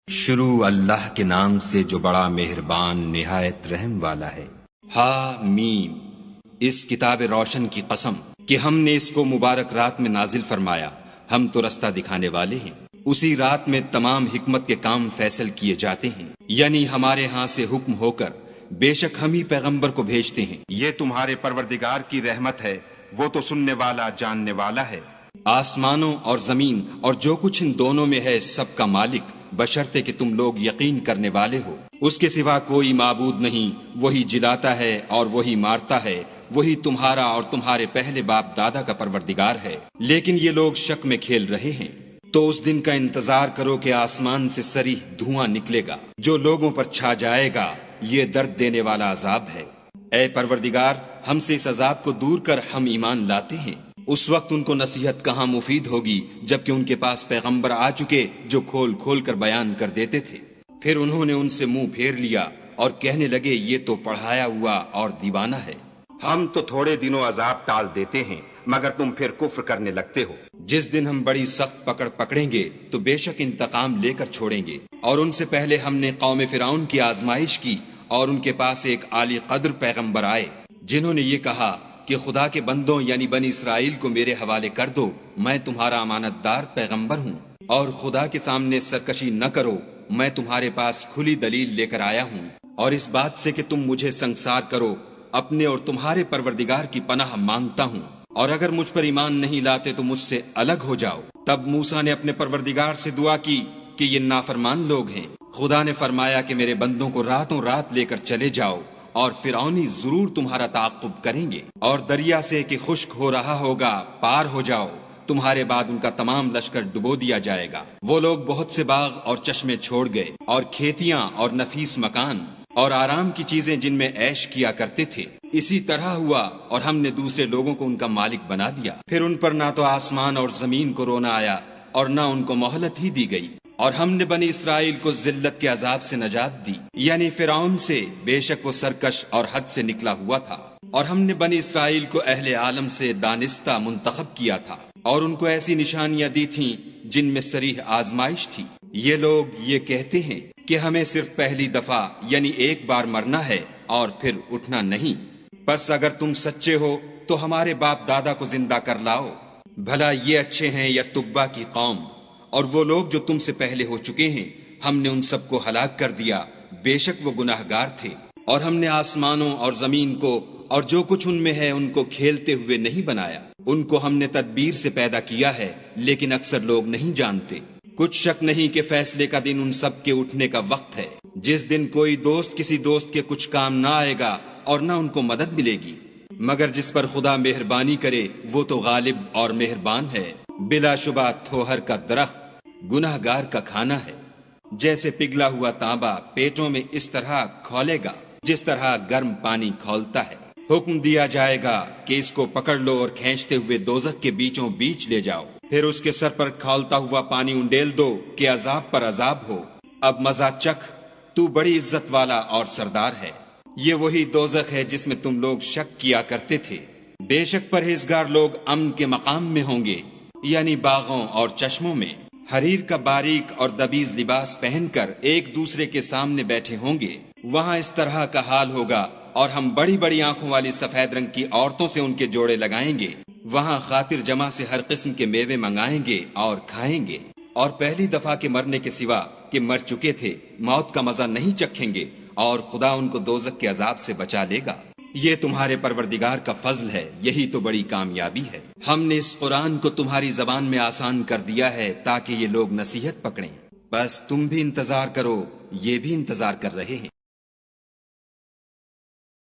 شروع اللہ کے نام سے جو بڑا مہربان نہایت رحم والا ہے۔ ہا میم، اس کتاب روشن کی قسم کہ ہم نے اس کو مبارک رات میں نازل فرمایا، ہم تو رستہ دکھانے والے ہیں۔ اسی رات میں تمام حکمت کے کام فیصل کیے جاتے ہیں، یعنی ہمارے ہاں سے حکم ہو کر بے شک ہم ہی پیغمبر کو بھیجتے ہیں۔ یہ تمہارے پروردگار کی رحمت ہے، وہ تو سننے والا جاننے والا ہے۔ آسمانوں اور زمین اور جو کچھ ان دونوں میں ہے سب کا مالک، بشرطے کہ تم لوگ یقین کرنے والے ہو۔ اس کے سوا کوئی معبود نہیں، وہی جلاتا ہے اور وہی مارتا ہے، وہی تمہارا اور تمہارے پہلے باپ دادا کا پروردگار ہے، لیکن یہ لوگ شک میں کھیل رہے ہیں۔ تو اس دن کا انتظار کرو کہ آسمان سے صریح دھواں نکلے گا جو لوگوں پر چھا جائے گا، یہ درد دینے والا عذاب ہے۔ اے پروردگار، ہم سے اس عذاب کو دور کر، ہم ایمان لاتے ہیں۔ اس وقت ان کو نصیحت کہاں مفید ہوگی جبکہ ان کے پاس پیغمبر آ چکے جو کھول کھول کر بیان کر دیتے تھے۔ پھر انہوں نے ان سے منہ پھیر لیا اور کہنے لگے یہ تو پڑھایا ہوا اور دیوانہ ہے۔ ہم تو تھوڑے دنوں عذاب ٹال دیتے ہیں مگر تم پھر کفر کرنے لگتے ہو۔ جس دن ہم بڑی سخت پکڑیں گے تو بے شک انتقام لے کر چھوڑیں گے۔ اور ان سے پہلے ہم نے قوم فرعون کی آزمائش کی اور ان کے پاس ایک عالی قدر پیغمبر آئے جنہوں نے یہ کہا کہ خدا کے بندوں یعنی بنی اسرائیل کو میرے حوالے کر دو، میں تمہارا امانت دار پیغمبر ہوں، اور خدا کے سامنے سرکشی نہ کرو، میں تمہارے پاس کھلی دلیل لے کر آیا ہوں، اور اس بات سے کہ تم مجھے سنگسار کرو اپنے اور تمہارے پروردگار کی پناہ مانگتا ہوں، اور اگر مجھ پر ایمان نہیں لاتے تو مجھ سے الگ ہو جاؤ۔ تب موسیٰ نے اپنے پروردگار سے دعا کی کہ یہ نافرمان لوگ ہیں۔ خدا نے فرمایا کہ میرے بندوں کو راتوں رات لے کر چلے جاؤ، اور فرعونی ضرور تمہارا تعاقب کریں گے، اور دریا سے کہ خشک ہو رہا ہوگا پار ہو جاؤ، تمہارے بعد ان کا تمام لشکر ڈبو دیا جائے گا۔ وہ لوگ بہت سے باغ اور چشمے چھوڑ گئے، اور کھیتیاں اور نفیس مکان اور آرام کی چیزیں جن میں عیش کیا کرتے تھے۔ اسی طرح ہوا اور ہم نے دوسرے لوگوں کو ان کا مالک بنا دیا۔ پھر ان پر نہ تو آسمان اور زمین کو رونا آیا اور نہ ان کو مہلت ہی دی گئی، اور ہم نے بنی اسرائیل کو ذلت کے عذاب سے نجات دی، یعنی فرعون سے، بے شک وہ سرکش اور حد سے نکلا ہوا تھا۔ اور ہم نے بنی اسرائیل کو اہل عالم سے دانستہ منتخب کیا تھا، اور ان کو ایسی نشانیاں دی تھیں جن میں صریح آزمائش تھی۔ یہ لوگ یہ کہتے ہیں کہ ہمیں صرف پہلی دفعہ یعنی ایک بار مرنا ہے اور پھر اٹھنا نہیں، پس اگر تم سچے ہو تو ہمارے باپ دادا کو زندہ کر لاؤ، بھلا یہ اچھے ہیں یا تبا کی قوم؟ اور وہ لوگ جو تم سے پہلے ہو چکے ہیں ہم نے ان سب کو ہلاک کر دیا، بے شک وہ گناہ گار تھے۔ اور ہم نے آسمانوں اور زمین کو اور جو کچھ ان میں ہے ان کو کھیلتے ہوئے نہیں بنایا، ان کو ہم نے تدبیر سے پیدا کیا ہے، لیکن اکثر لوگ نہیں جانتے۔ کچھ شک نہیں کہ فیصلے کا دن ان سب کے اٹھنے کا وقت ہے، جس دن کوئی دوست کسی دوست کے کچھ کام نہ آئے گا اور نہ ان کو مدد ملے گی، مگر جس پر خدا مہربانی کرے وہ تو غالب اور مہربان ہے۔ بلا شبہ تھوہر کا درخت گناہ گار کا کھانا ہے، جیسے پگھلا ہوا تانبا پیٹوں میں اس طرح کھولے گا جس طرح گرم پانی کھولتا ہے۔ حکم دیا جائے گا کہ اس کو پکڑ لو اور کھینچتے ہوئے دوزخ کے بیچوں بیچ لے جاؤ، پھر اس کے سر پر کھولتا ہوا پانی انڈیل دو کہ عذاب پر عذاب ہو، اب مزہ چکھ، تو بڑی عزت والا اور سردار ہے۔ یہ وہی دوزخ ہے جس میں تم لوگ شک کیا کرتے تھے۔ بے شک پرہیزگار لوگ امن کے مقام میں ہوں گے، یعنی باغوں اور چشموں میں، حریر کا باریک اور دبیز لباس پہن کر ایک دوسرے کے سامنے بیٹھے ہوں گے۔ وہاں اس طرح کا حال ہوگا، اور ہم بڑی بڑی آنکھوں والی سفید رنگ کی عورتوں سے ان کے جوڑے لگائیں گے۔ وہاں خاطر جمع سے ہر قسم کے میوے منگائیں گے اور کھائیں گے، اور پہلی دفعہ کے مرنے کے سوا کہ مر چکے تھے موت کا مزہ نہیں چکھیں گے، اور خدا ان کو دوزخ کے عذاب سے بچا لے گا۔ یہ تمہارے پروردگار کا فضل ہے، یہی تو بڑی کامیابی ہے۔ ہم نے اس قرآن کو تمہاری زبان میں آسان کر دیا ہے تاکہ یہ لوگ نصیحت پکڑیں، بس تم بھی انتظار کرو، یہ بھی انتظار کر رہے ہیں۔